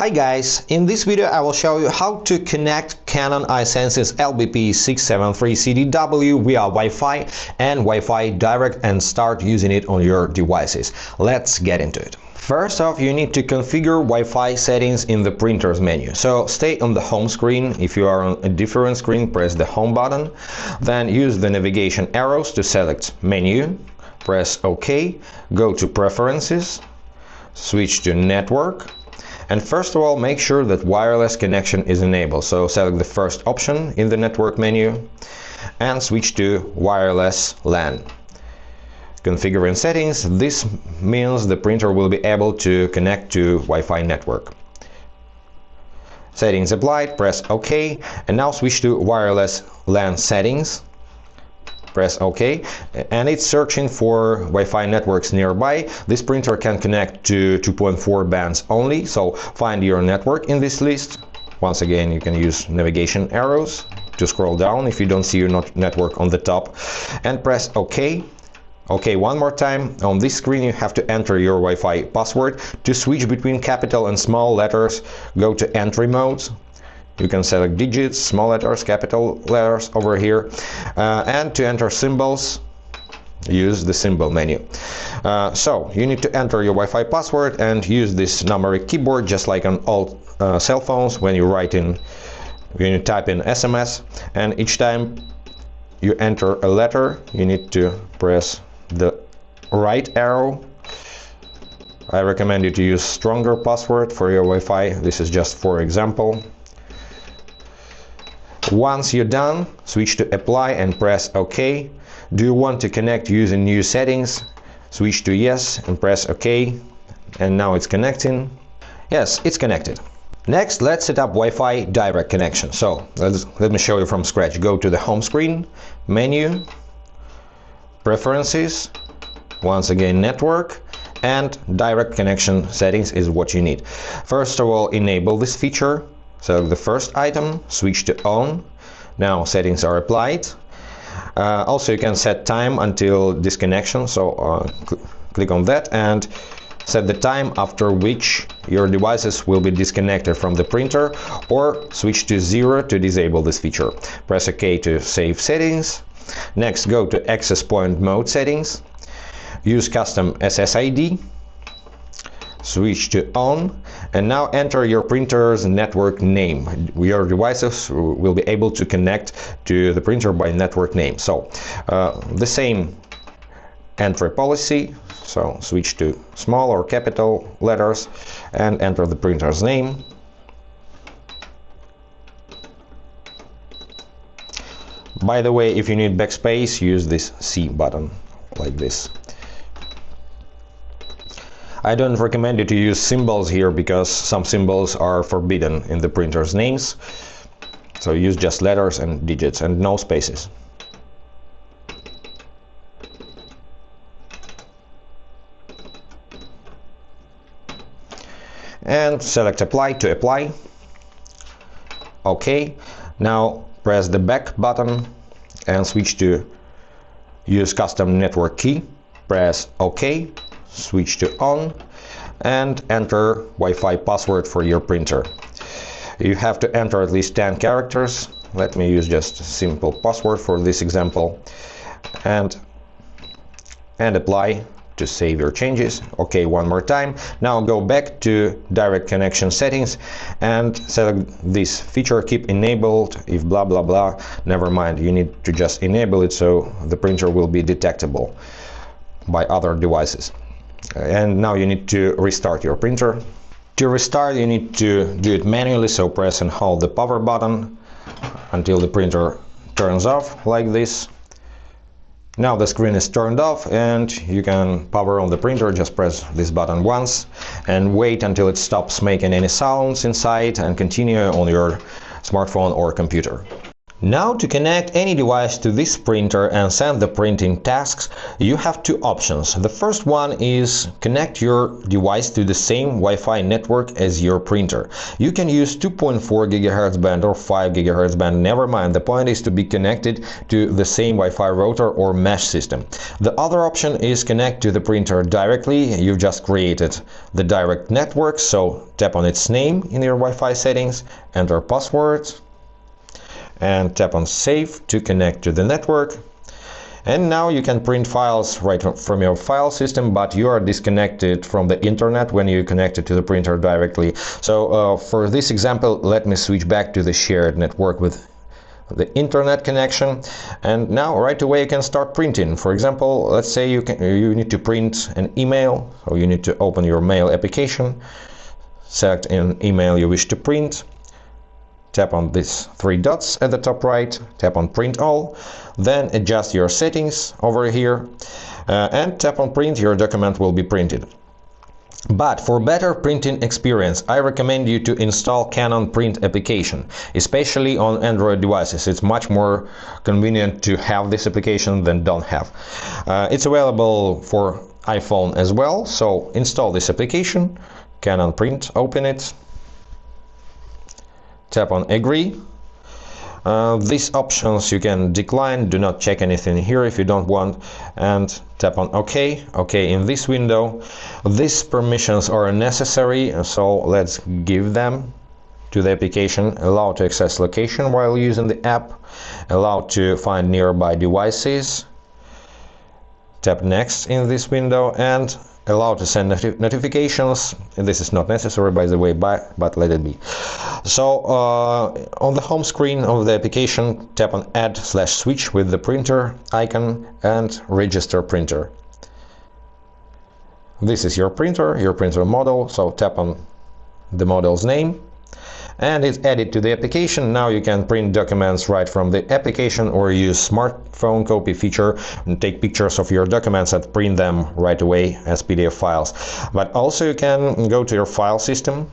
Hi guys, in this video I will show you how to connect Canon i-SENSYS LBP673Cdw via Wi-Fi and Wi-Fi direct and start using it on your devices. Let's get into it. First off, you need to configure Wi-Fi settings in the printer's menu. So stay on the home screen. If you are on a different screen, press the home button. Then use the navigation arrows to select menu, press OK, go to preferences, switch to network. And first of all, make sure that wireless connection is enabled. So select the first option in the network menu and switch to wireless LAN. Configuring settings, this means the printer will be able to connect to Wi-Fi network. Settings applied, press OK, and now switch to wireless LAN settings. Press OK, and it's searching for Wi-Fi networks nearby. This printer can connect to 2.4 bands only, so find your network in this list. Once again, you can use navigation arrows to scroll down if you don't see your network on the top, and press OK. OK, one more time. On this screen you have to enter your Wi-Fi password. To switch between capital and small letters, go to entry mode. You can select digits, small letters, capital letters over here, and to enter symbols, use the symbol menu. So you need to enter your Wi-Fi password and use this numeric keyboard just like on all cell phones. When you type in SMS, and each time you enter a letter, you need to press the right arrow. I recommend you to use stronger password for your Wi-Fi. This is just for example. Once you're done, switch to apply and press OK. Do you want to connect using new settings? Switch to yes and press OK. And now it's connecting. Yes, it's connected. Next, let's set up Wi-Fi direct connection. So let me show you from scratch. Go to the home screen, menu, preferences, once again network, and direct connection settings is what you need. First of all, enable this feature. Select the first item, switch to on. Now settings are applied. Also you can set time until disconnection, so click on that and set the time after which your devices will be disconnected from the printer, or switch to 0 to disable this feature. Press OK to save settings. Next, go to access point mode settings. Use custom SSID. Switch to on, and now enter your printer's network name. Your devices will be able to connect to the printer by network name. So the same entry policy, so switch to small or capital letters and enter the printer's name. By the way, if you need backspace, use this C button like this. I don't recommend you to use symbols here because some symbols are forbidden in the printer's names. So use just letters and digits and no spaces. And select apply to apply. OK. Now press the back button and switch to use custom network key. Press OK. Switch to on and enter Wi-Fi password for your printer. You have to enter at least 10 characters. Let me use just a simple password for this example, and apply to save your changes. OK, one more time. Now go back to direct connection settings and select this feature, keep enabled if blah blah blah. Never mind, you need to just enable it so the printer will be detectable by other devices. And now you need to restart your printer. To restart, you need to do it manually, so press and hold the power button until the printer turns off like this. Now the screen is turned off and you can power on the printer. Just press this button once and wait until it stops making any sounds inside and continue on your smartphone or computer. Now, to connect any device to this printer and send the printing tasks, you have two options. The first one is connect your device to the same Wi-Fi network as your printer. You can use 2.4 GHz band or 5 GHz band, never mind. The point is to be connected to the same Wi-Fi router or mesh system. The other option is connect to the printer directly. You've just created the direct network, so tap on its name in your Wi-Fi settings, enter password, and tap on Save to connect to the network. And now you can print files right from your file system, but you are disconnected from the internet when you connect it to the printer directly. So for this example, let me switch back to the shared network with the internet connection, and now right away you can start printing. For example, let's say you need to print an email, so you need to open your mail application, select an email you wish to print, tap on these three dots at the top right, tap on Print All, then adjust your settings over here, and tap on Print. Your document will be printed. But for better printing experience, I recommend you to install Canon Print application, especially on Android devices. It's much more convenient to have this application than don't have. It's available for iPhone as well, so install this application, Canon Print, open it, tap on Agree. These options you can decline, do not check anything here if you don't want, and tap on OK. OK in this window. These permissions are necessary, so let's give them to the application. Allow to access location while using the app, allow to find nearby devices, tap Next in this window, and allow to send notifications. This is not necessary, by the way, but let it be. So on the home screen of the application, tap on Add/Switch with the printer icon and Register Printer. This is your printer model, so tap on the model's name, and it's added to the application. Now you can print documents right from the application or use smartphone copy feature and take pictures of your documents and print them right away as PDF files. But also you can go to your file system,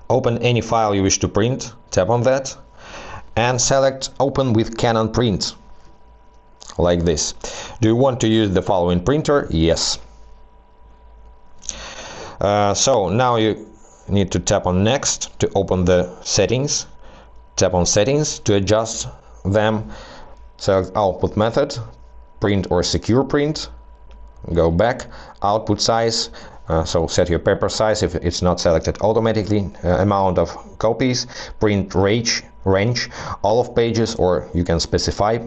open any file you wish to print, tap on that, and select Open with Canon Print, like this. Do you want to use the following printer? Yes. So now you need to tap on Next to open the settings, tap on Settings to adjust them, select Output Method, Print or Secure Print, go back, Output Size, so set your paper size if it's not selected automatically, amount of copies, Print range, all of pages, or you can specify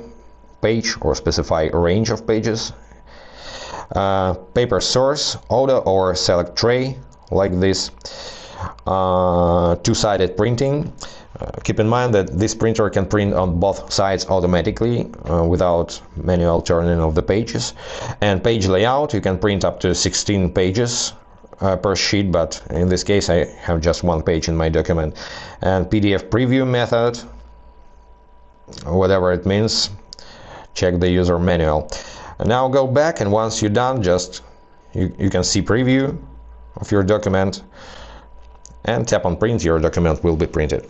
page or specify a range of pages, paper source, auto or select tray, like this. Two-sided printing. Keep in mind that this printer can print on both sides automatically without manual turning of the pages. And page layout, you can print up to 16 pages per sheet, but in this case I have just one page in my document. And PDF preview method, whatever it means, check the user manual. And now go back, and once you're done, just you can see preview of your document, and tap on Print. Your document will be printed.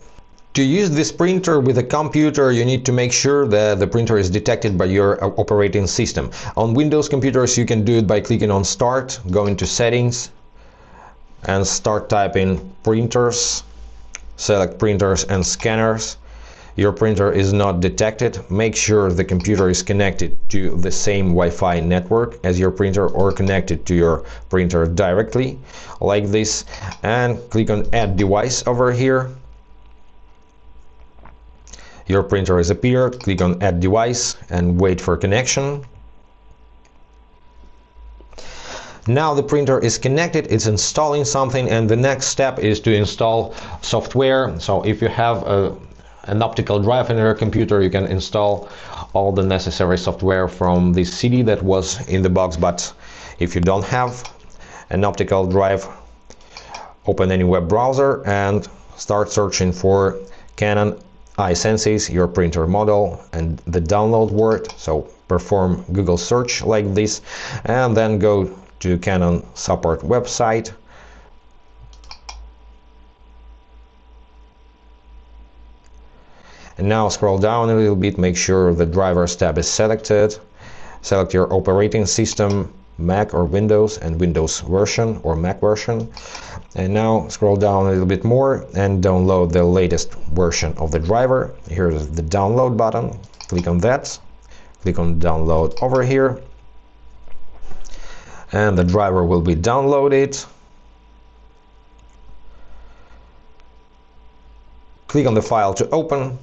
To use this printer with a computer, you need to make sure that the printer is detected by your operating system. On Windows computers, you can do it by clicking on Start, go into Settings, and start typing Printers, select Printers and Scanners. Your printer is not detected. Make sure the computer is connected to the same Wi-Fi network as your printer or connected to your printer directly, like this, and click on Add Device over here. Your printer has appeared. Click on Add Device and wait for connection. Now the printer is connected, it's installing something, and the next step is to install software. So if you have an optical drive in your computer, you can install all the necessary software from this CD that was in the box. But if you don't have an optical drive, open any web browser and start searching for Canon i-SENSYS, your printer model, and the download word. So perform Google search like this, and then go to Canon support website. And now scroll down a little bit, make sure the drivers tab is selected. Select your operating system, Mac or Windows, and Windows version or Mac version. And now scroll down a little bit more and download the latest version of the driver. Here's the download button. Click on that. Click on download over here. And the driver will be downloaded. Click on the file to open.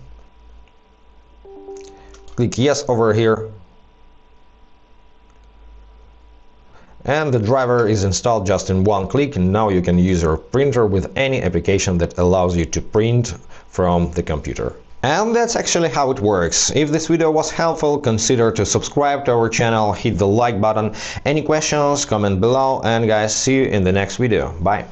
Click yes over here. And the driver is installed just in one click. And now you can use your printer with any application that allows you to print from the computer. And that's actually how it works. If this video was helpful, consider to subscribe to our channel, hit the like button. Any questions, comment below, and guys, see you in the next video. Bye!